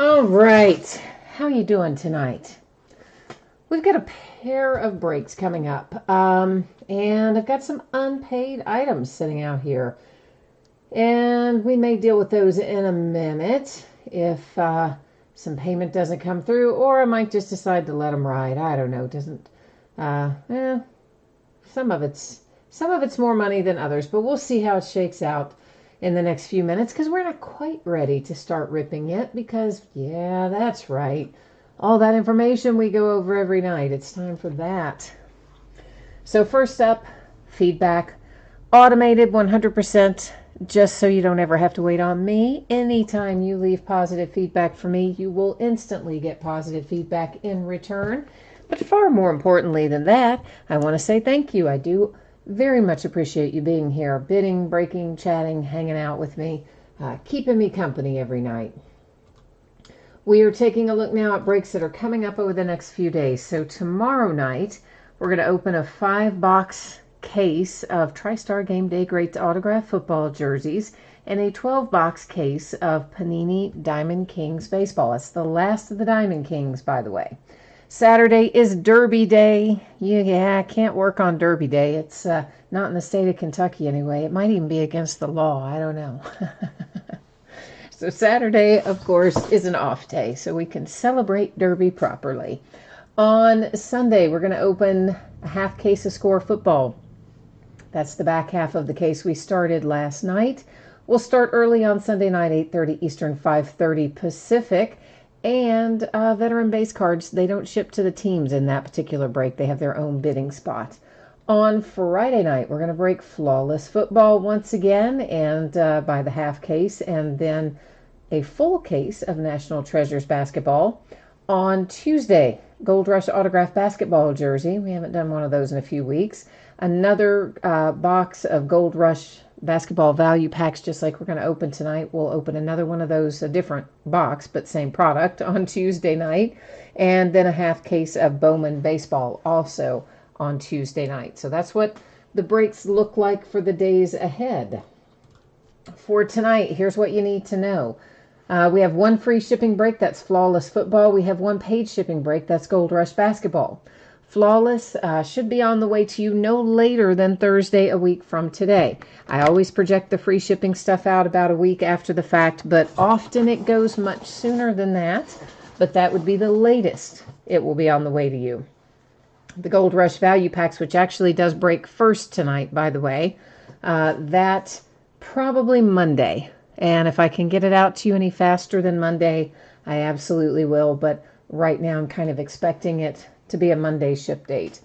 All right, how you doing tonight? We've got a pair of breaks coming up, and I've got some unpaid items sitting out here, and we may deal with those in a minute if some payment doesn't come through, or I might just decide to let them ride. I don't know. Doesn't some of it's more money than others, but we'll see how it shakes out in the next few minutes because we're not quite ready to start ripping yet because, yeah, that's right. All that information we go over every night. It's time for that. So first up, feedback. Automated 100%, just so you don't ever have to wait on me. Anytime you leave positive feedback for me, you will instantly get positive feedback in return. But far more importantly than that, I want to say thank you. I do very much appreciate you being here, bidding, breaking, chatting, hanging out with me, keeping me company every night. We are taking a look now at breaks that are coming up over the next few days. So tomorrow night, we're going to open a 5-box case of TriStar Game Day Greats autographed football jerseys and a 12-box case of Panini Diamond Kings baseball. It's the last of the Diamond Kings, by the way. Saturday is Derby Day. Yeah, I can't work on Derby Day. It's not in the state of Kentucky anyway. It might even be against the law. I don't know. So Saturday, of course, is an off day, so we can celebrate Derby properly. On Sunday, we're going to open a half case of Score football. That's the back half of the case we started last night. We'll start early on Sunday night, 8:30 Eastern, 5:30 Pacific. And veteran base cards, they don't ship to the teams in that particular break. They have their own bidding spot. On Friday night, we're going to break Flawless Football once again and by the half case, and then a full case of National Treasures basketball. On Tuesday, Gold Rush autographed basketball jersey. We haven't done one of those in a few weeks. Another box of Gold Rush basketball value packs, just like we're going to open tonight. We'll open another one of those, a different box, but same product, on Tuesday night. And then a half case of Bowman baseball also on Tuesday night. So that's what the breaks look like for the days ahead. For tonight, here's what you need to know. We have one free shipping break, that's Flawless Football. We have one paid shipping break, that's Gold Rush Basketball. Flawless should be on the way to you no later than Thursday a week from today. I always project the free shipping stuff out about a week after the fact, but often it goes much sooner than that. But that would be the latest it will be on the way to you. The Gold Rush Value Packs, which actually does break first tonight, by the way, that probably Monday. And if I can get it out to you any faster than Monday, I absolutely will. But right now I'm kind of expecting it to be a Monday ship date.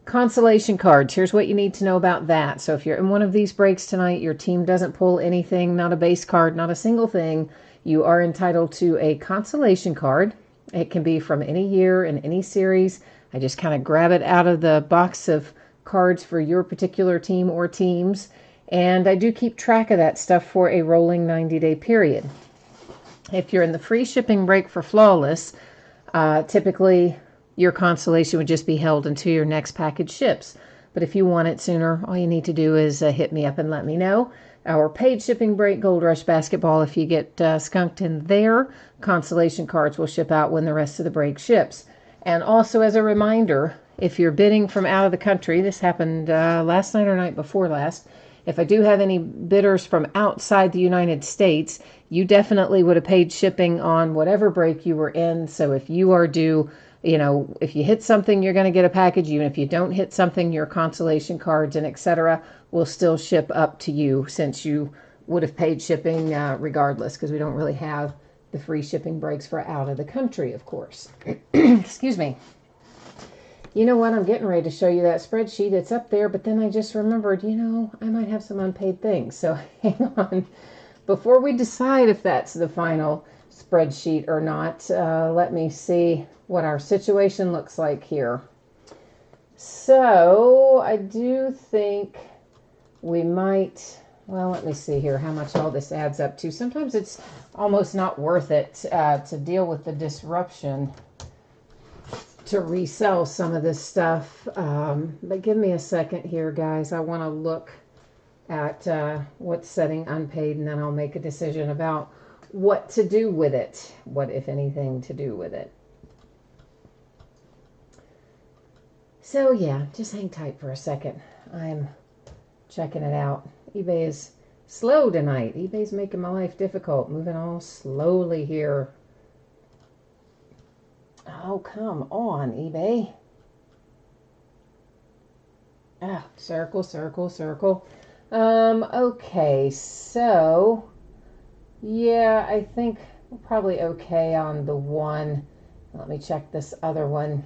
Consolation cards. Here's what you need to know about that. So if you're in one of these breaks tonight, your team doesn't pull anything, not a base card, not a single thing, you are entitled to a consolation card. It can be from any year in any series. I just kind of grab it out of the box of cards for your particular team or teams. And I do keep track of that stuff for a rolling 90-day period. If you're in the free shipping break for Flawless, typically your consolation would just be held until your next package ships. But if you want it sooner, all you need to do is hit me up and let me know. Our paid shipping break, Gold Rush Basketball, if you get skunked in there, consolation cards will ship out when the rest of the break ships. And also as a reminder, if you're bidding from out of the country, this happened last night or night before last, if I do have any bidders from outside the United States, you definitely would have paid shipping on whatever break you were in. So if you are due, if you hit something, you're going to get a package. Even if you don't hit something, your consolation cards and etc. will still ship up to you since you would have paid shipping regardless, because we don't really have the free shipping breaks for out of the country, of course. Excuse me. You know what? I'm getting ready to show you that spreadsheet. It's up there, but then I just remembered, I might have some unpaid things. So hang on. Before we decide if that's the final spreadsheet or not, let me see what our situation looks like here. So I do think we might, well, let me see here how much all this adds up to. Sometimes it's almost not worth it to deal with the disruption to resell some of this stuff. But give me a second here, guys. I want to look at what's setting unpaid, and then I'll make a decision about what to do with it. What, if anything, to do with it. So yeah, just hang tight for a second. I'm checking it out. eBay is slow tonight. eBay's making my life difficult. Moving all slowly here. Oh, come on, eBay. Ah, circle, circle, circle. Okay, so yeah, I think we're probably okay on the one. Let me check this other one.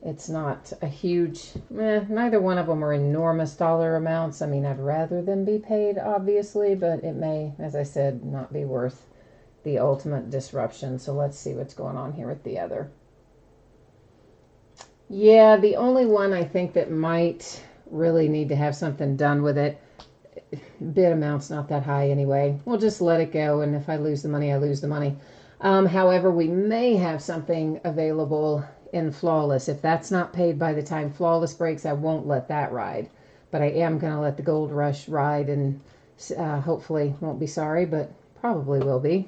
It's not a huge, neither one of them are enormous dollar amounts. I mean, I'd rather them be paid, obviously, but it may, as I said, not be worth the ultimate disruption. So let's see what's going on here with the other. Yeah, the only one I think that might really need to have something done with it, bid amount's not that high anyway. We'll just let it go, and if I lose the money, I lose the money. However, we may have something available in Flawless. If that's not paid by the time Flawless breaks, I won't let that ride. But I am going to let the Gold Rush ride, and hopefully won't be sorry, but probably will be.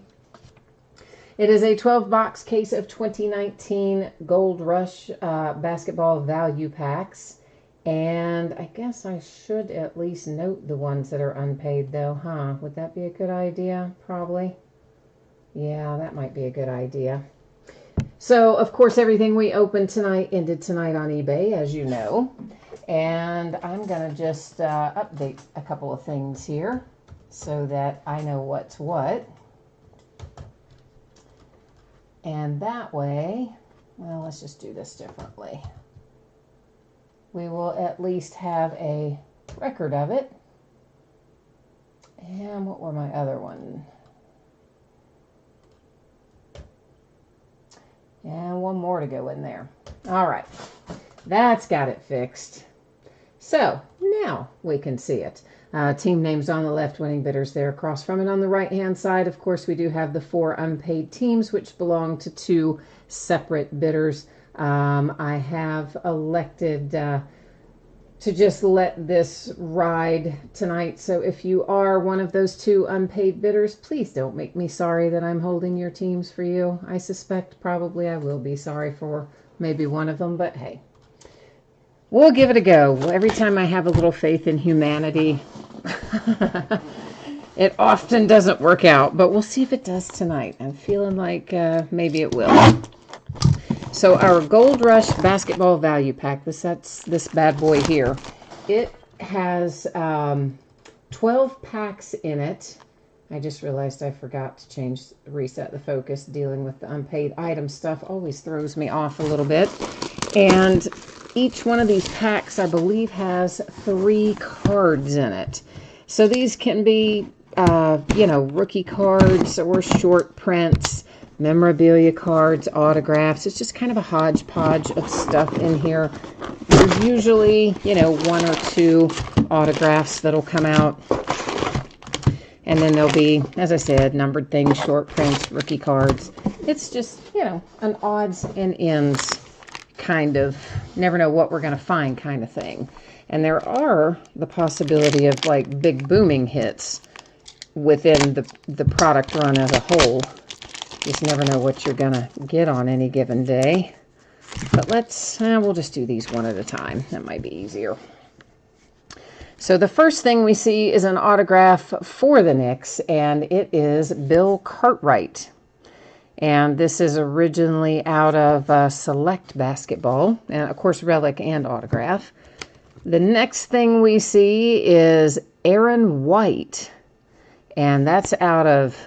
It is a 12-box case of 2019 Gold Rush basketball value packs. And I guess I should at least note the ones that are unpaid, though, huh? Would that be a good idea? Probably. Yeah, that might be a good idea. So, of course, everything we opened tonight ended tonight on eBay, as you know. And I'm going to just update a couple of things here so that I know what's what. And that way, well, let's just do this differently. We will at least have a record of it. And what were my other one? And one more to go in there. All right, that's got it fixed. So now we can see it. Team names on the left, winning bidders there across from it. On the right-hand side, of course, we do have the 4 unpaid teams, which belong to 2 separate bidders. I have elected to just let this ride tonight. So if you are one of those 2 unpaid bidders, please don't make me sorry that I'm holding your teams for you. I suspect probably I will be sorry for maybe one of them, but hey, we'll give it a go. Every time I have a little faith in humanity, it often doesn't work out, but we'll see if it does tonight. I'm feeling like maybe it will. So our Gold Rush basketball value pack, that's this bad boy here. It has 12 packs in it. I just realized I forgot to reset the focus. Dealing with the unpaid item stuff always throws me off a little bit. And each one of these packs, I believe, has 3 cards in it. So these can be, rookie cards or short prints, memorabilia cards, autographs. It's just kind of a hodgepodge of stuff in here. There's usually, 1 or 2 autographs that'll come out. And then there'll be, as I said, numbered things, short prints, rookie cards. It's just, an odds and ends kind of, never know what we're going to find kind of thing. And there are the possibility of like big booming hits within the product run as a whole. Just never know what you're going to get on any given day. But we'll just do these one at a time. That might be easier. So the first thing we see is an autograph for the Knicks, and it is Bill Cartwright. And this is originally out of Select Basketball, and of course relic and autograph. The next thing we see is Aaron White, and that's out of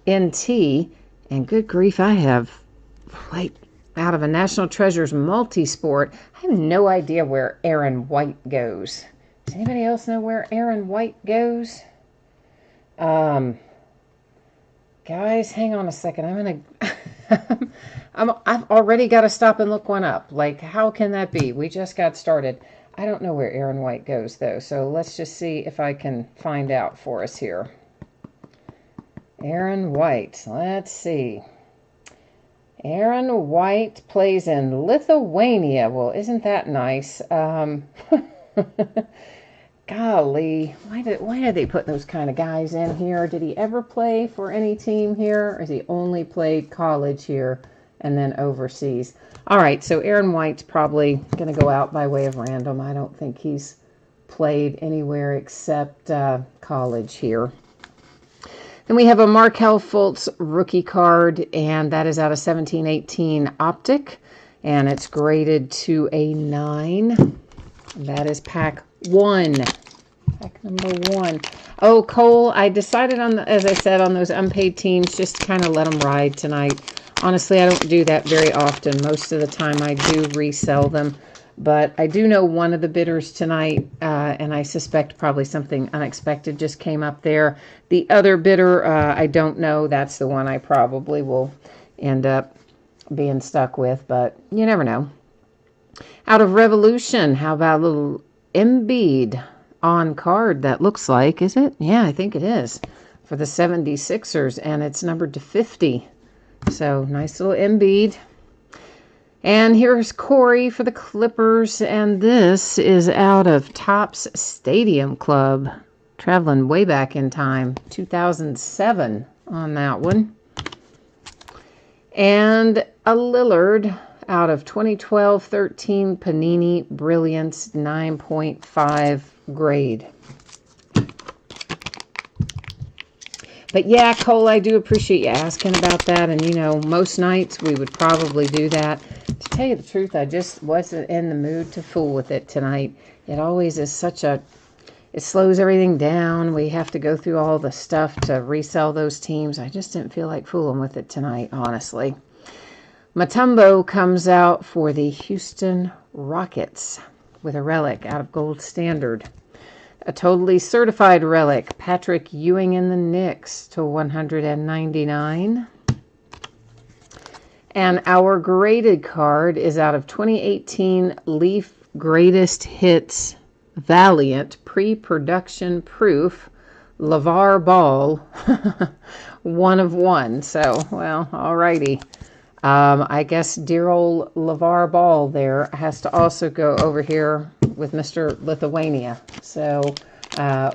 NT. And good grief, I have out of a National Treasures Multisport. I have no idea where Aaron White goes. Does anybody else know where Aaron White goes? Guys, hang on a second. I've already got to stop and look one up. Like, how can that be? We just got started. I don't know where Aaron White goes, though. So let's just see if I can find out for us here. Aaron White. Let's see. Aaron White plays in Lithuania. Well, isn't that nice? golly, why did they put those kind of guys in here? Did he ever play for any team here, or has he only played college here and then overseas? All right, so Aaron White's probably going to go out by way of random. I don't think he's played anywhere except college here. Then we have a Markelle Fultz rookie card, and that is out of 1718 Optic, and it's graded to a 9. That is pack 1. Pack number 1. Oh, Cole, I decided on, as I said, on those unpaid teams, just kind of let them ride tonight. Honestly, I don't do that very often. Most of the time I do resell them. But I do know one of the bidders tonight, and I suspect probably something unexpected just came up there. The other bidder, I don't know. That's the one I probably will end up being stuck with, but you never know. Out of Revolution, how about a little Embiid on card that looks like, is it? Yeah, I think it is, for the 76ers, and it's numbered to 50. So, nice little Embiid. And here's Corey for the Clippers, and this is out of Topps Stadium Club. Traveling way back in time, 2007 on that one. And a Lillard out of 2012-13 Panini Brilliance 9.5 grade. But yeah, Cole, I do appreciate you asking about that. And, you know, most nights we would probably do that. To tell you the truth, I just wasn't in the mood to fool with it tonight. It always is such a... It slows everything down. We have to go through all the stuff to resell those teams. I just didn't feel like fooling with it tonight, honestly. Mutombo comes out for the Houston Rockets with a relic out of Gold Standard. A totally certified relic, Patrick Ewing in the Knicks to 199. And our graded card is out of 2018 Leaf Greatest Hits Valiant Pre-Production Proof LeVar Ball 1 of 1. So, well, alrighty. I guess dear old LeVar Ball there has to also go over here with Mr. Lithuania. So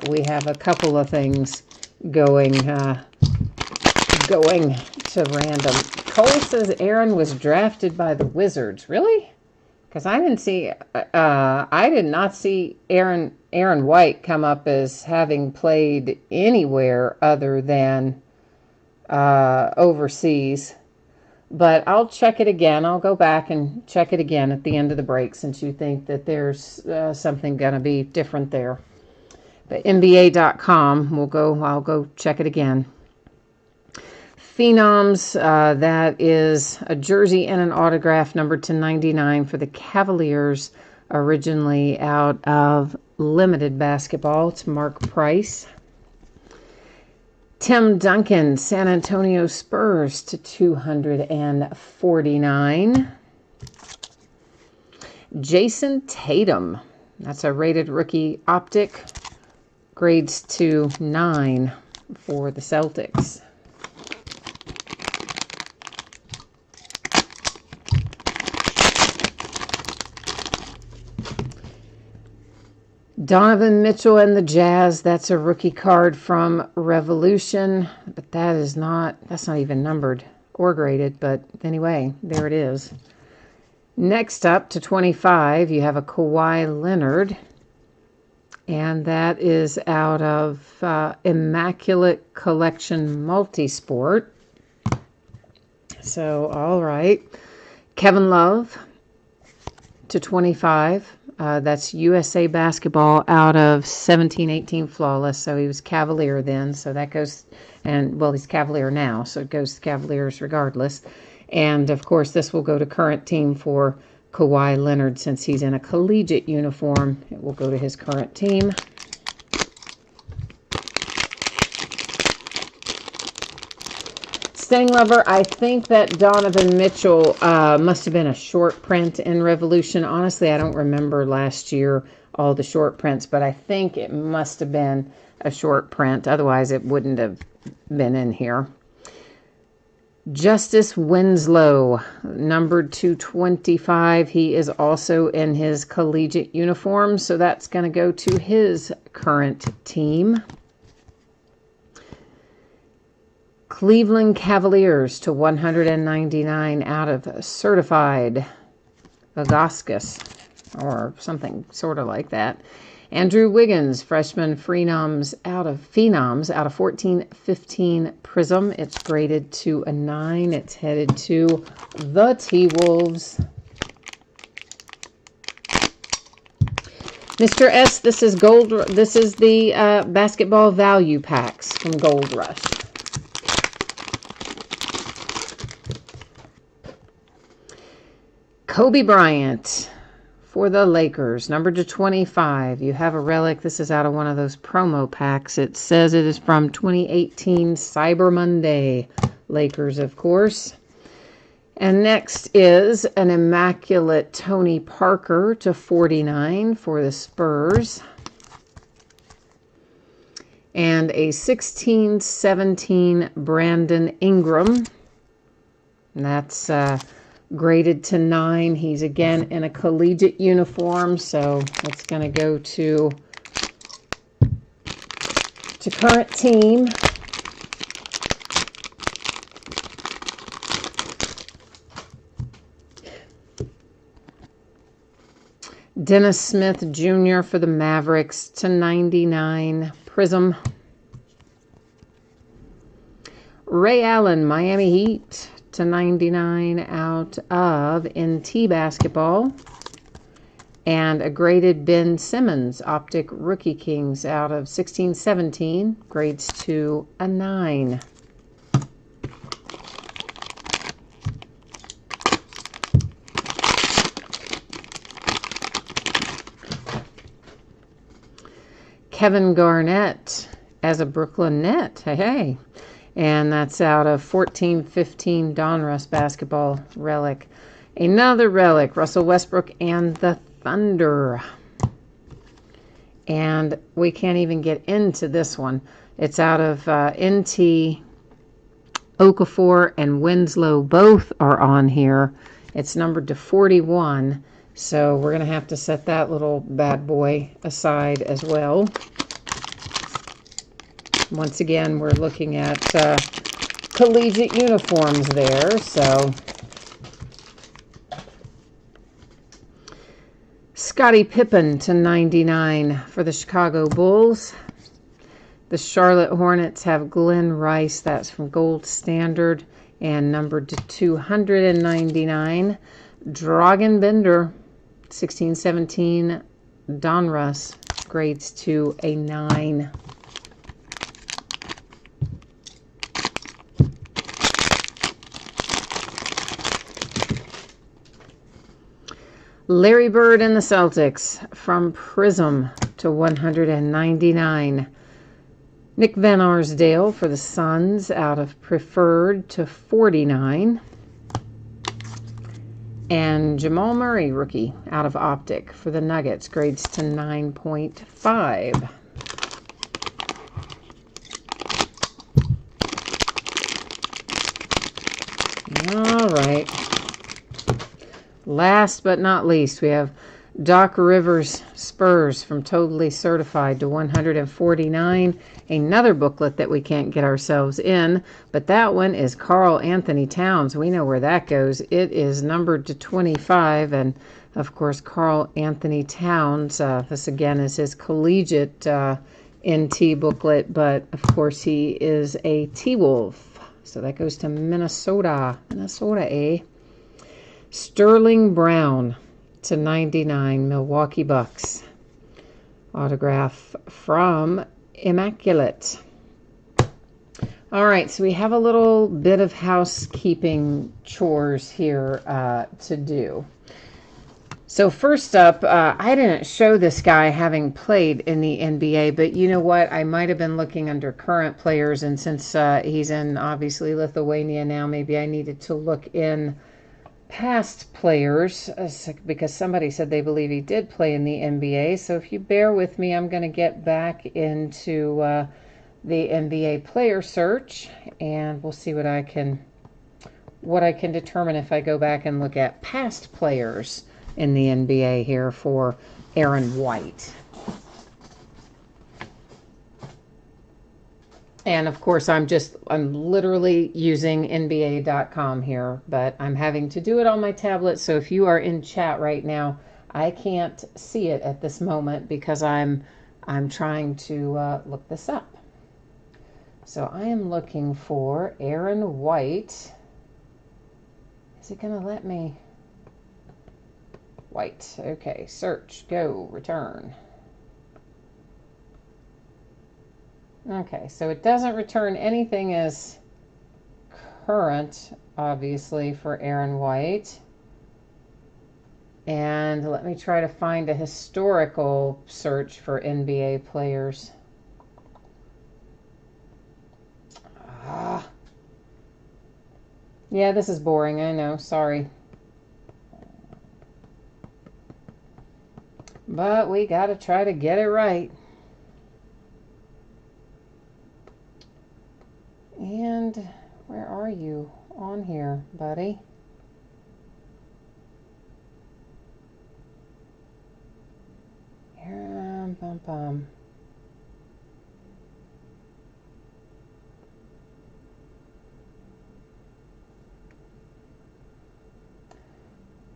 we have a couple of things going to random. Cole says Aaron was drafted by the Wizards. Really? Because I didn't see, I did not see Aaron White come up as having played anywhere other than overseas. But I'll check it again. I'll go back and check it again at the end of the break, since you think that there's something going to be different there. But NBA.com, I'll go check it again. Phenoms, that is a jersey and an autograph numbered to 99 for the Cavaliers, originally out of Limited Basketball. It's Mark Price. Tim Duncan, San Antonio Spurs to 249. Jason Tatum, that's a rated rookie optic, grades to 9 for the Celtics. Donovan Mitchell and the Jazz, that's a rookie card from Revolution, but that's not even numbered or graded, but anyway, there it is. Next up to 25, you have a Kawhi Leonard, and that is out of Immaculate Collection Multisport. So, all right. Kevin Love to 25. That's USA Basketball out of 17-18 Flawless. So he was Cavalier then. So that goes, and well, he's Cavalier now. So it goes to Cavaliers regardless. And of course, this will go to current team for Kawhi Leonard since he's in a collegiate uniform. It will go to his current team. Sting Lover, I think that Donovan Mitchell must have been a short print in Revolution. Honestly, I don't remember last year all the short prints, but I think it must have been a short print. Otherwise, it wouldn't have been in here. Justice Winslow, numbered 225. He is also in his collegiate uniform, so that's going to go to his current team. Cleveland Cavaliers to 199 out of certified Augustus, or something sort of like that. Andrew Wiggins, freshman Phenoms out of 1415 Prism. It's graded to a 9. It's headed to the T-Wolves. Mr. S, this is Gold. This is the basketball value packs from Gold Rush. Kobe Bryant for the Lakers, numbered to 25. You have a relic. This is out of one of those promo packs. It says it is from 2018 Cyber Monday. Lakers, of course. And next is an immaculate Tony Parker to 49 for the Spurs. And a 16-17 Brandon Ingram. And that's graded to 9. He's again in a collegiate uniform, so it's going to go to current team. Dennis Smith Jr. for the Mavericks to 99 Prism. Ray Allen, Miami Heat to 99 out of NT Basketball. And a graded Ben Simmons, Optic Rookie Kings out of 16-17, grades to a 9. Kevin Garnett as a Brooklyn Net. Hey. And that's out of 14-15 Donruss basketball relic. Another relic, Russell Westbrook and the Thunder. And we can't even get into this one. It's out of NT, Okafor, and Winslow. Both are on here. It's numbered to 41. So we're going to have to set that little bad boy aside as well. Once again, we're looking at collegiate uniforms there. So Scottie Pippen to 99 for the Chicago Bulls. The Charlotte Hornets have Glenn Rice. That's from Gold Standard and numbered to 299. Dragan Bender, 16-17 Donruss, grades to a 9. Larry Bird and the Celtics from Prism to 199. Nick Van Arsdale for the Suns out of Preferred to 49. And Jamal Murray, rookie, out of Optic for the Nuggets, grades to 9.5. All right. Last but not least, we have Doc Rivers Spurs from Totally Certified to 149. Another booklet that we can't get ourselves in, but that one is Karl Anthony Towns. We know where that goes. It is numbered to 25, and of course, Karl Anthony Towns. This again is his collegiate NT booklet, but of course he is a T-Wolf. So that goes to Minnesota. Minnesota, eh? Sterling Brown to 99, Milwaukee Bucks. Autograph from Immaculate. All right, so we have a little bit of housekeeping chores here to do. So first up, I didn't show this guy having played in the NBA, but you know what? I might have been looking under current players, and since he's in, obviously, Lithuania now, maybe I needed to look in past players, because somebody said they believe he did play in the NBA. So if you bear with me, I'm going to get back into the NBA player search, and we'll see what I can what I can determine if I go back and look at past players in the NBA here for Aaron White. And of course, I'm literally using NBA.com here, but I'm having to do it on my tablet. So if you are in chat right now, I can't see it at this moment because I'm trying to look this up. So I am looking for Aaron White. Is it going to let me? White. Okay, search, go, return. Okay, so it doesn't return anything as current, obviously, for Aaron White. And let me try to find a historical search for NBA players. Yeah, this is boring, I know, sorry. But we gotta try to get it right. And where are you on here, buddy? Here, bum bum.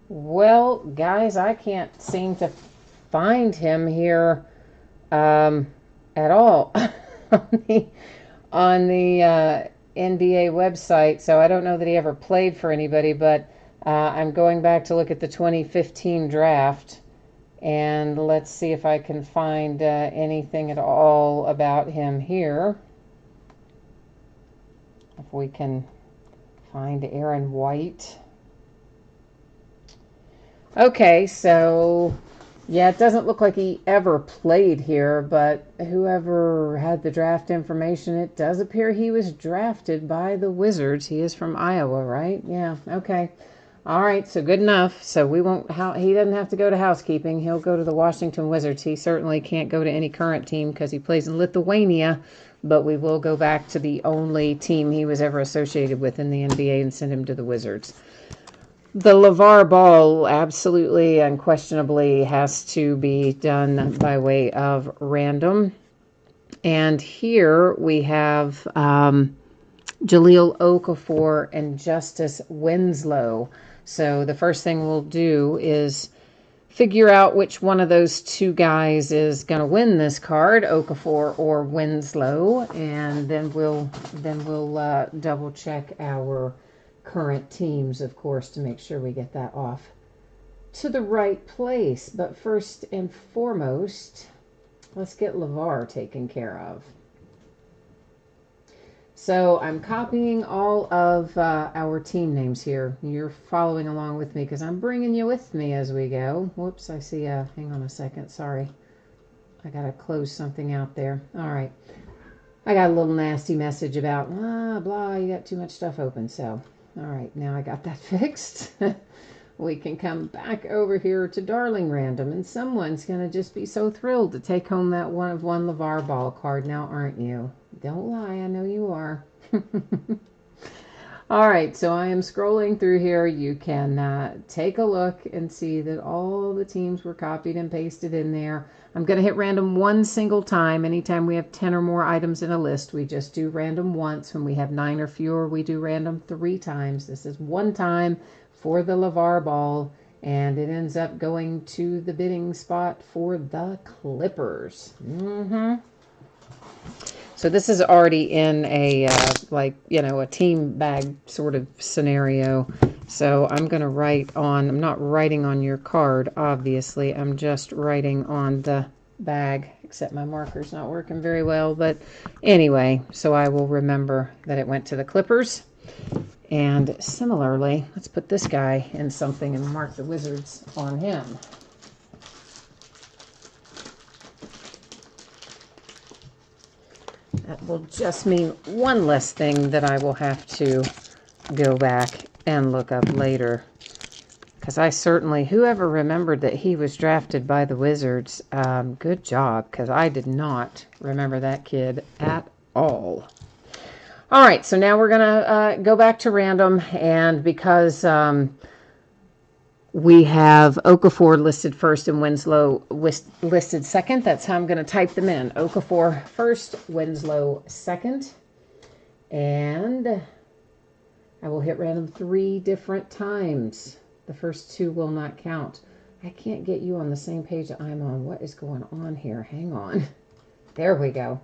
Well, guys, I can't seem to find him here at all on the NBA website. So I don't know that he ever played for anybody, but I'm going back to look at the 2015 draft, and let's see if I can find anything at all about him here. If we can find Aaron White. Okay, so yeah, it doesn't look like he ever played here, but whoever had the draft information, it does appear he was drafted by the Wizards. He is from Iowa, right? Yeah, okay. All right, so good enough. So we won't, he doesn't have to go to housekeeping. He'll go to the Washington Wizards. He certainly can't go to any current team because he plays in Lithuania, but we will go back to the only team he was ever associated with in the NBA and send him to the Wizards. The LeVar Ball absolutely, unquestionably has to be done by way of random. And here we have Jahlil Okafor and Justice Winslow. So the first thing we'll do is figure out which one of those two guys is going to win this card, Okafor or Winslow, and then we'll double check our current teams, of course, to make sure we get that off to the right place. But first and foremost, let's get LeVar taken care of. So I'm copying all of our team names here. You're following along with me because I'm bringing you with me as we go. Whoops, I see hang on a second, sorry. I gotta close something out there. All right. I got a little nasty message about, blah, you got too much stuff open, so all right, now I got that fixed. We can come back over here to Darling Random, and someone's going to just be so thrilled to take home that one of one LeVar Ball card now, aren't you? Don't lie, I know you are. All right, so I am scrolling through here. You can take a look and see that all the teams were copied and pasted in there. I'm going to hit random one single time. Anytime we have 10 or more items in a list, we just do random once. When we have 9 or fewer, we do random 3 times. This is one time for the LeVar Ball, and it ends up going to the bidding spot for the Clippers. So this is already in a, a team bag sort of scenario. So I'm going to write on, I'm not writing on your card, obviously. I'm just writing on the bag, except my marker's not working very well. But anyway, so I will remember that it went to the Clippers. And similarly, let's put this guy in something and mark the Wizards on him. That will just mean one less thing that I will have to go back and look up later. Because I certainly, whoever remembered that he was drafted by the Wizards, good job, because I did not remember that kid at all. All right, so now we're going to go back to random, and because we have Okafor listed first and Winslow listed second, that's how I'm going to type them in. Okafor first, Winslow second, and I will hit random 3 different times. The first 2 will not count. I can't get you on the same page I'm on. What is going on here? Hang on. There we go.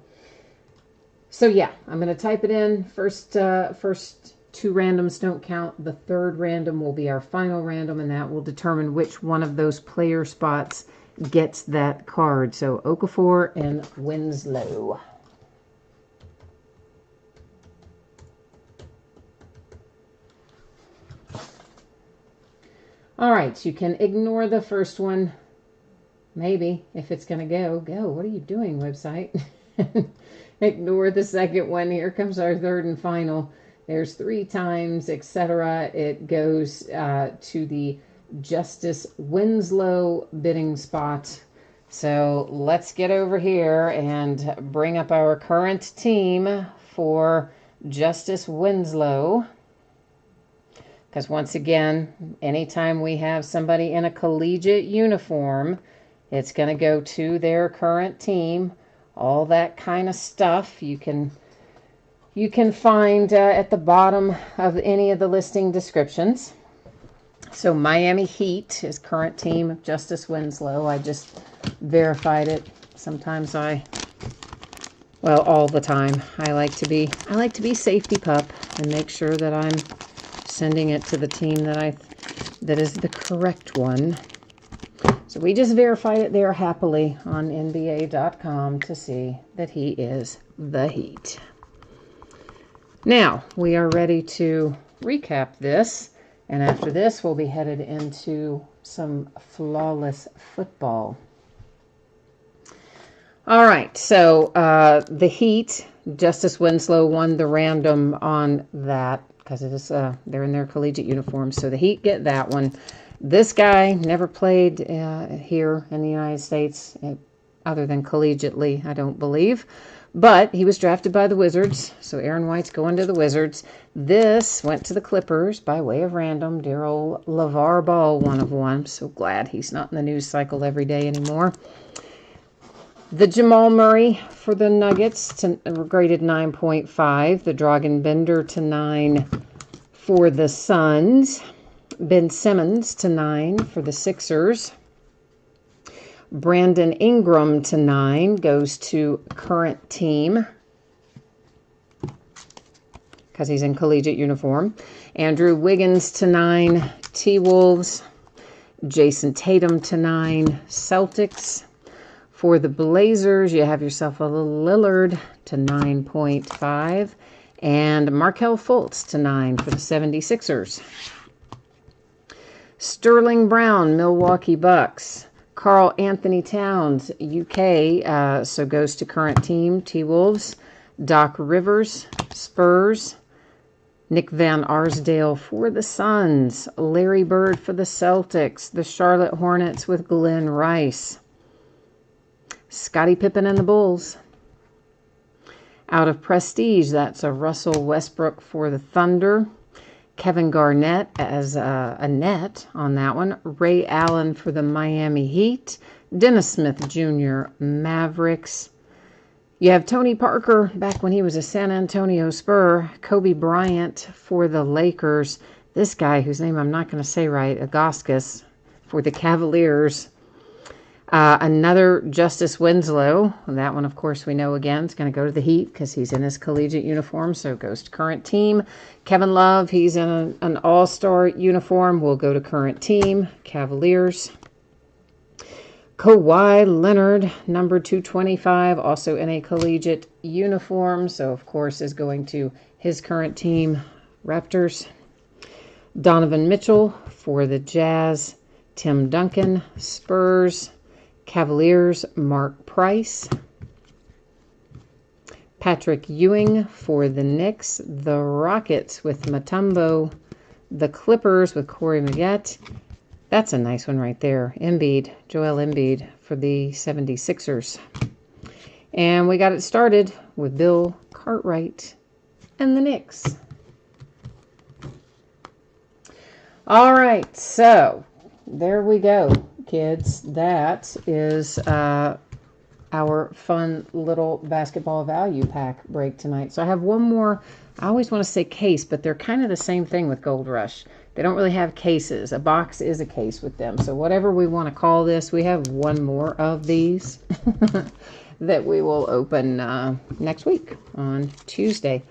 So yeah, I'm going to type it in. First 2 randoms don't count. The 3rd random will be our final random, and that will determine which one of those player spots gets that card. So Okafor and Winslow. All right, you can ignore the first one. Maybe, if it's going to go. Go. What are you doing, website? Ignore the second one. Here comes our 3rd and final. There's 3 times, etc. It goes to the Justice Winslow bidding spot. So let's get over here and bring up our current team for Justice Winslow. Because once again, anytime we have somebody in a collegiate uniform, it's going to go to their current team. All that kind of stuff you can find at the bottom of any of the listing descriptions. So Miami Heat is current team of Justice Winslow. I just verified it. Sometimes all the time. I like to be safety pup and make sure that I'm sending it to the team that is the correct one. So we just verified it there happily on NBA.com to see that he is the Heat. Now, we are ready to recap this, and after this, we'll be headed into some flawless football. All right, so the Heat, Justice Winslow won the random on that because it is they're in their collegiate uniforms, so the Heat get that one. This guy never played here in the United States, other than collegiately, I don't believe. But he was drafted by the Wizards, so Aaron White's going to the Wizards. This went to the Clippers by way of random. Dear old LeVar Ball, 1 of 1. I'm so glad he's not in the news cycle every day anymore. The Jamal Murray for the Nuggets, graded 9.5. The Dragan Bender to 9 for the Suns. Ben Simmons to 9 for the Sixers. Brandon Ingram to 9 goes to current team because he's in collegiate uniform. Andrew Wiggins to 9, T-Wolves. Jason Tatum to 9, Celtics. For the Blazers, you have yourself a little Lillard to 9.5. And Markelle Fultz to 9 for the 76ers. Sterling Brown, Milwaukee Bucks. Karl Anthony Towns, UK, so goes to current team, T-Wolves. Doc Rivers, Spurs. Nick Van Arsdale for the Suns. Larry Bird for the Celtics. The Charlotte Hornets with Glenn Rice. Scottie Pippen and the Bulls. Out of Prestige, that's a Russell Westbrook for the Thunder. Kevin Garnett as a net on that one. Ray Allen for the Miami Heat. Dennis Smith Jr., Mavericks. You have Tony Parker back when he was a San Antonio Spur. Kobe Bryant for the Lakers. This guy, whose name I'm not going to say right, Augustus, for the Cavaliers. Another Justice Winslow. That one, of course, we know again is going to go to the Heat because he's in his collegiate uniform, so it goes to current team. Kevin Love, he's in an all-star uniform, will go to current team, Cavaliers. Kawhi Leonard, number 225, also in a collegiate uniform, so of course is going to his current team, Raptors. Donovan Mitchell for the Jazz. Tim Duncan, Spurs. Cavaliers, Mark Price. Patrick Ewing for the Knicks. The Rockets with Mutombo. The Clippers with Corey Maggette. That's a nice one right there. Embiid, Joel Embiid for the 76ers. And we got it started with Bill Cartwright and the Knicks. All right, so there we go, kids. That is our fun little basketball value pack break tonight. So I have one more. I always want to say case, but they're kind of the same thing with Gold Rush. They don't really have cases. A box is a case with them. So whatever we want to call this, we have one more of these that we will open next week on Tuesday.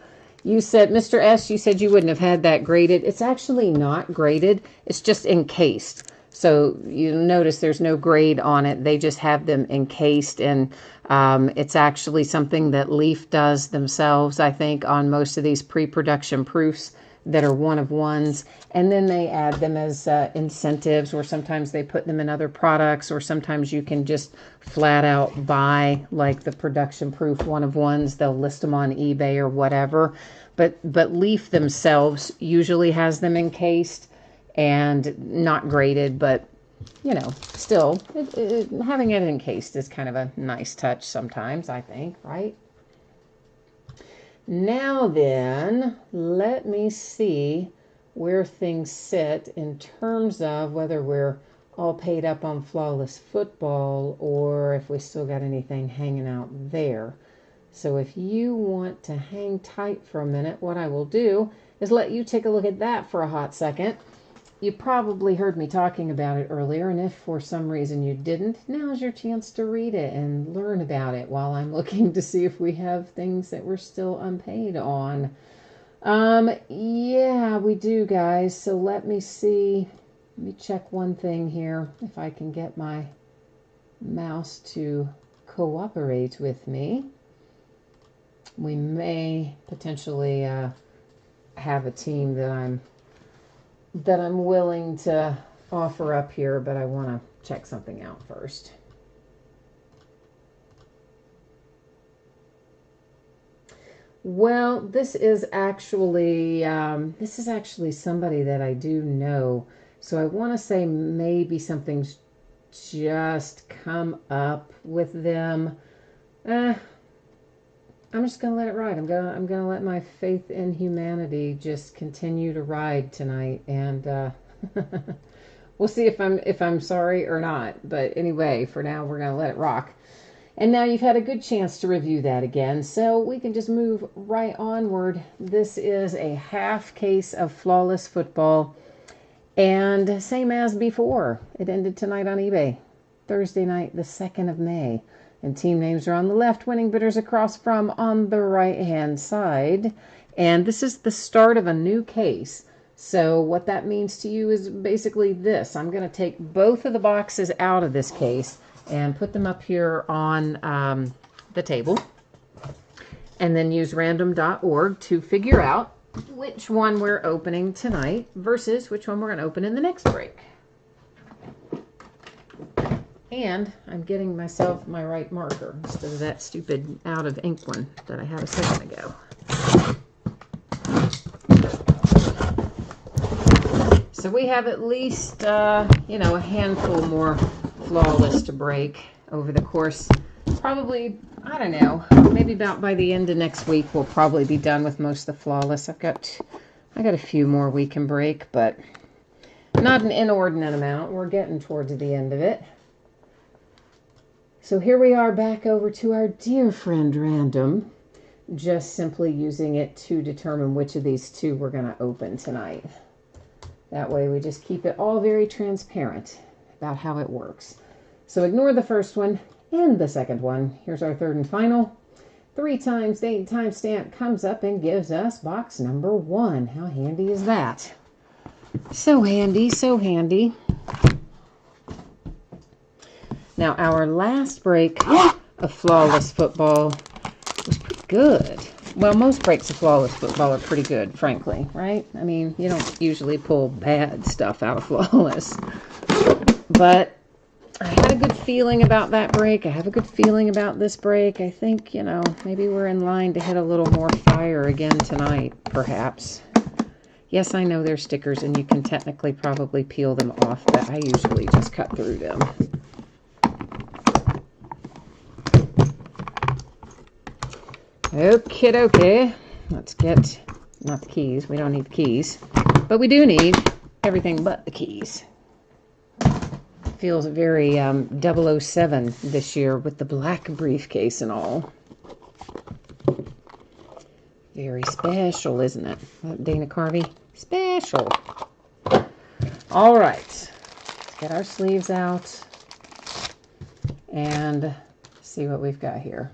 You said, Mr. S, you said you wouldn't have had that graded. It's actually not graded. It's just encased. So you notice there's no grade on it. They just have them encased. And it's actually something that Leaf does themselves, I think, on most of these pre-production proofs that are one-of-ones. And then they add them as incentives, or sometimes they put them in other products, or sometimes you can just flat out buy like the production proof one-of-ones. They'll list them on eBay or whatever. But Leaf themselves usually has them encased and not graded, but you know, still having it encased is kind of a nice touch sometimes, I think, right? Now then, let me see where things sit in terms of whether we're all paid up on Flawless Football or if we still got anything hanging out there. So if you want to hang tight for a minute, what I will do is let you take a look at that for a hot second. You probably heard me talking about it earlier, and if for some reason you didn't, now's your chance to read it and learn about it while I'm looking to see if we have things that we're still unpaid on. Yeah, we do, guys. So let me see. Let me check one thing here, if I can get my mouse to cooperate with me. We may potentially have a team that I'm willing to offer up here, but I want to check something out first. Well, this is actually somebody that I do know. So I want to say maybe something's just come up with them. I'm just gonna let it ride. I'm gonna let my faith in humanity just continue to ride tonight, and we'll see if I'm sorry or not. But anyway, for now we're gonna let it rock. And now you've had a good chance to review that again, so we can just move right onward. This is a half case of Flawless Football, and same as before, it ended tonight on eBay, Thursday night, the 2nd of May. And team names are on the left, winning bidders across from on the right-hand side. And this is the start of a new case. So what that means to you is basically this. I'm going to take both of the boxes out of this case and put them up here on the table. And then use random.org to figure out which one we're opening tonight versus which one we're going to open in the next break. And I'm getting myself my right marker instead of that stupid out of ink one that I had a second ago. So we have at least, a handful more Flawless to break over the course. Probably, I don't know, maybe about by the end of next week we'll probably be done with most of the Flawless. I got a few more we can break, but not an inordinate amount. We're getting towards the end of it. So here we are back over to our dear friend Random, just simply using it to determine which of these two we're going to open tonight. That way we just keep it all very transparent about how it works. So ignore the first one and the second one. Here's our third and final. 3 times date timestamp comes up and gives us box number 1. How handy is that? So handy, so handy. Now, our last break of Flawless Football was pretty good. Well, most breaks of Flawless Football are pretty good, frankly, right? I mean, you don't usually pull bad stuff out of Flawless. But I had a good feeling about that break. I have a good feeling about this break. I think, maybe we're in line to hit a little more fire again tonight, perhaps. Yes, I know they're stickers, and you can technically probably peel them off, but I usually just cut through them. Okie dokie. let's get, not the keys, we don't need the keys, but we do need everything but the keys. Feels very 007 this year with the black briefcase and all. Very special, isn't it? Dana Carvey? Special. All right. Let's get our sleeves out and see what we've got here.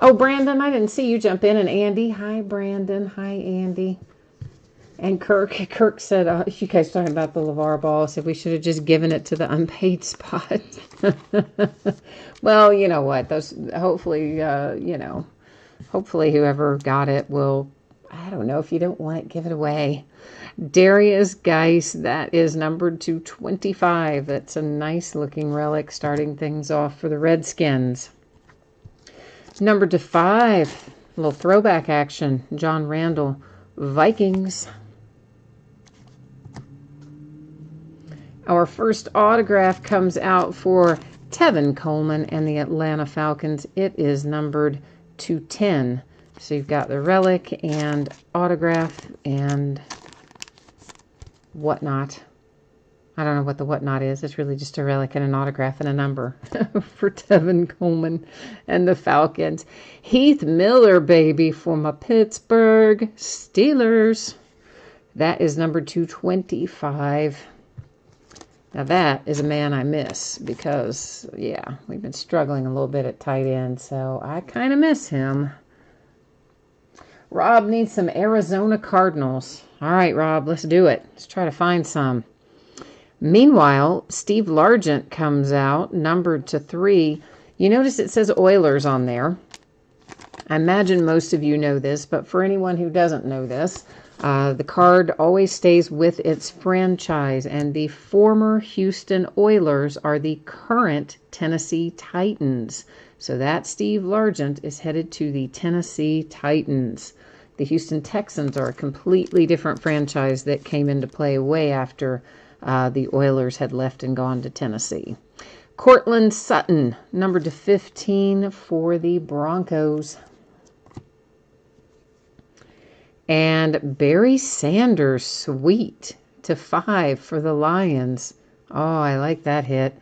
Oh, Brandon, I didn't see you jump in. And Andy. Hi, Brandon. Hi, Andy. And Kirk. Kirk said, you guys talking about the LeVar Ball, said we should have just given it to the unpaid spot. Well, you know what? Those, hopefully, hopefully whoever got it will, I don't know, if you don't want it, give it away. Darius Geis, that is numbered to 25. That's a nice looking relic starting things off for the Redskins. Numbered to 5, a little throwback action, John Randall, Vikings. Our first autograph comes out for Tevin Coleman and the Atlanta Falcons. It is numbered to 10. So you've got the relic and autograph and whatnot. I don't know what the whatnot is. It's really just a relic and an autograph and a number for Tevin Coleman and the Falcons. Heath Miller, baby, for my Pittsburgh Steelers. That is number 225. Now that is a man I miss because, yeah, we've been struggling a little bit at tight end, so I kind of miss him. Rob needs some Arizona Cardinals. All right, Rob, let's do it. Let's try to find some. Meanwhile, Steve Largent comes out, numbered to 3. You notice it says Oilers on there. I imagine most of you know this, but for anyone who doesn't know this, the card always stays with its franchise, and the former Houston Oilers are the current Tennessee Titans. So that Steve Largent is headed to the Tennessee Titans. The Houston Texans are a completely different franchise that came into play way after the Oilers had left and gone to Tennessee. Cortland Sutton, numbered to 15 for the Broncos. And Barry Sanders, sweet, to 5 for the Lions. Oh, I like that hit.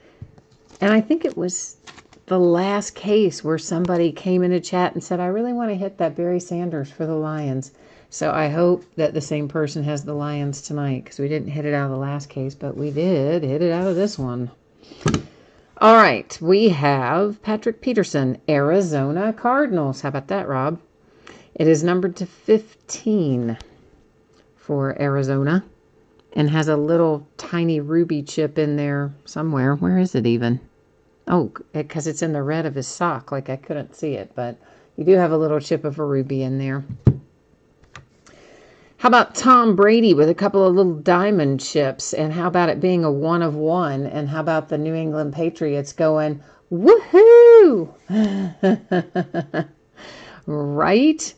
And I think it was the last case where somebody came into chat and said, I really want to hit that Barry Sanders for the Lions. So I hope that the same person has the Lions tonight, because we didn't hit it out of the last case, but we did hit it out of this one. All right, we have Patrick Peterson, Arizona Cardinals. How about that, Rob? It is numbered to 15 for Arizona and has a little tiny ruby chip in there somewhere. Where is it even? Oh, because it's in the red of his sock, like I couldn't see it, but you do have a little chip of a ruby in there. How about Tom Brady with a couple of little diamond chips? And how about it being a 1 of 1? And how about the New England Patriots going, woohoo! Right?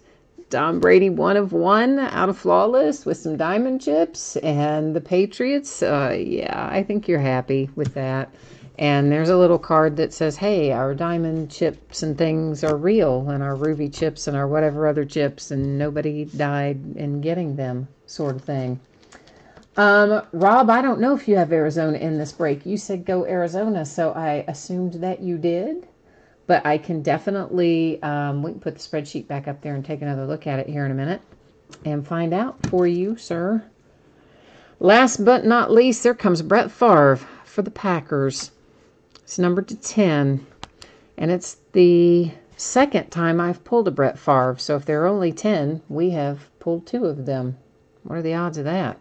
Tom Brady 1 of 1 out of flawless with some diamond chips. And the Patriots, yeah, I think you're happy with that. And there's a little card that says, hey, our diamond chips and things are real, and our ruby chips and our whatever other chips, and nobody died in getting them, sort of thing. Rob, I don't know if you have Arizona in this break. You said go Arizona, so I assumed that you did. But I can definitely, we can put the spreadsheet back up there and take another look at it here in a minute and find out for you, sir. Last but not least, there comes Brett Favre for the Packers. It's numbered to 10, and it's the second time I've pulled a Brett Favre. So if there are only 10, we have pulled 2 of them. What are the odds of that?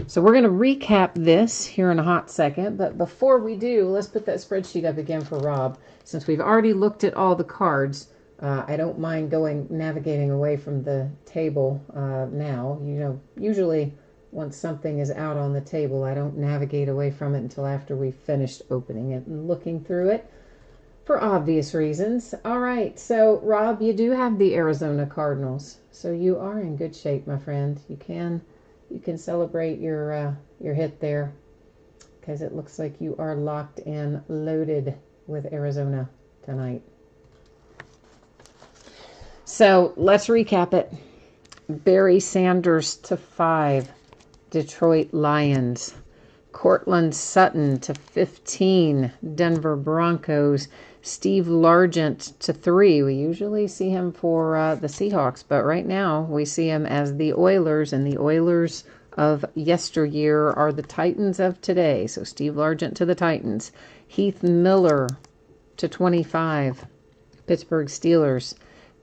So we're going to recap this here in a hot second, but before we do, let's put that spreadsheet up again for Rob. Since we've already looked at all the cards, I don't mind navigating away from the table now. You know, usually once something is out on the table, I don't navigate away from it until after we've finished opening it and looking through it for obvious reasons. All right, so Rob, you do have the Arizona Cardinals, so you are in good shape, my friend. You can celebrate your hit there, because it looks like you are locked and loaded with Arizona tonight. So let's recap it. Barry Sanders to 5, Detroit Lions. Cortland Sutton to 15, Denver Broncos. Steve Largent to 3. We usually see him for the Seahawks, but right now we see him as the Oilers, and the Oilers of yesteryear are the Titans of today. So Steve Largent to the Titans. Heath Miller to 25, Pittsburgh Steelers.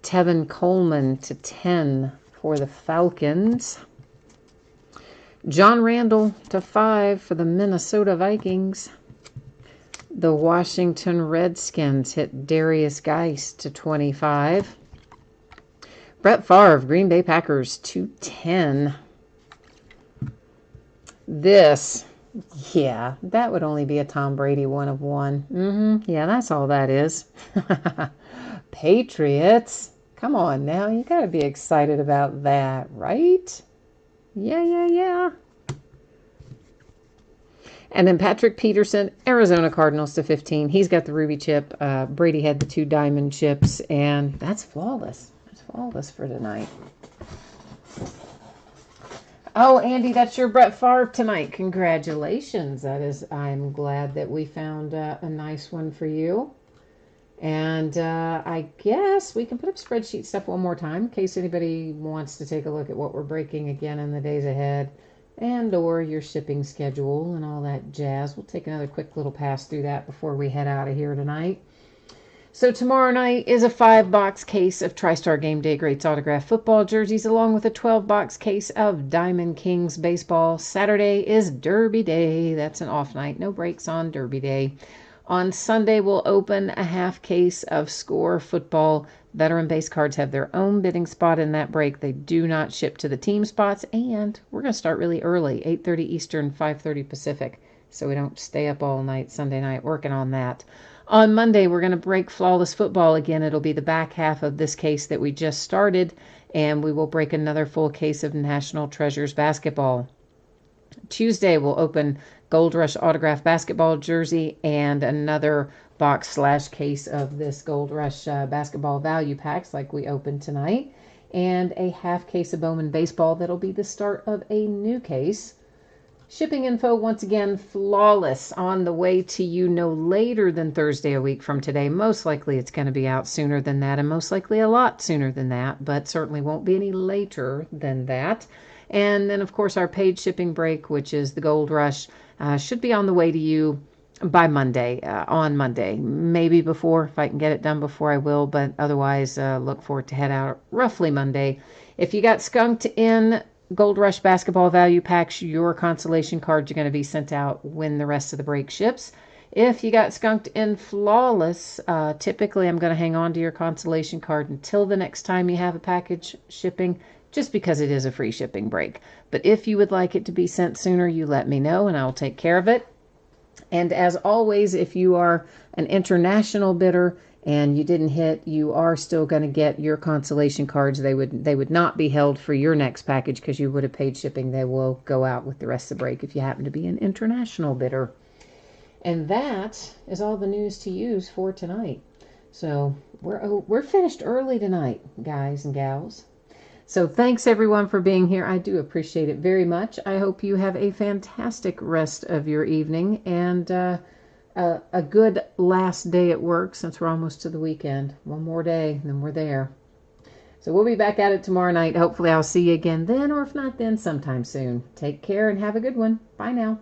Tevin Coleman to 10 for the Falcons. John Randall to 5 for the Minnesota Vikings. The Washington Redskins hit Darius Geist to 25. Brett Favre, Green Bay Packers, to 10. This, yeah, that would only be a Tom Brady 1 of 1. Yeah, that's all that is. Patriots. Come on now, you got to be excited about that, right? Yeah. And then Patrick Peterson, Arizona Cardinals to 15. He's got the ruby chip. Brady had the 2 diamond chips, and that's flawless. That's flawless for tonight. Oh, Andy, that's your Brett Favre tonight. Congratulations. I'm glad that we found a nice one for you. And I guess we can put up spreadsheet stuff one more time in case anybody wants to take a look at what we're breaking again in the days ahead, and or your shipping schedule and all that jazz. We'll take another quick little pass through that before we head out of here tonight. So tomorrow night is a 5-box case of TriStar Game Day Greats autographed football jerseys, along with a 12-box case of Diamond Kings baseball. Saturday is Derby Day. That's an off night. No breaks on Derby Day. On Sunday, we'll open a half case of Score football. Veteran base cards have their own bidding spot in that break. They do not ship to the team spots, and we're going to start really early, 8:30 Eastern, 5:30 Pacific, so we don't stay up all night Sunday night working on that. On Monday, we're going to break Flawless Football again. It'll be the back half of this case that we just started, and we will break another full case of National Treasures basketball. Tuesday, we'll open Gold Rush autographed basketball jersey and another box/case of this Gold Rush basketball value packs like we opened tonight, and a half case of Bowman baseball. That'll be the start of a new case. Shipping info, once again, flawless, on the way to you no later than Thursday a week from today. Most likely it's going to be out sooner than that, and most likely a lot sooner than that, but certainly won't be any later than that. And then, of course, our paid shipping break, which is the Gold Rush, should be on the way to you by Monday, on Monday. Maybe before. If I can get it done before, I will, but otherwise, look for it to head out roughly Monday. If you got skunked in Gold Rush basketball value packs, your consolation cards are going to be sent out when the rest of the break ships. If you got skunked in Flawless, typically I'm going to hang on to your consolation card until the next time you have a package shipping, just because it is a free shipping break. But if you would like it to be sent sooner, you let me know and I'll take care of it. And as always, if you are an international bidder and you didn't hit, you are still going to get your consolation cards. They would not be held for your next package because you would have paid shipping. They will go out with the rest of the break if you happen to be an international bidder. And that is all the news to use for tonight. So we're finished early tonight, guys and gals. So thanks everyone for being here. I do appreciate it very much. I hope you have a fantastic rest of your evening and a good last day at work, since we're almost to the weekend. One more day, and then we're there. So we'll be back at it tomorrow night. Hopefully I'll see you again then, or if not then, sometime soon. Take care and have a good one. Bye now.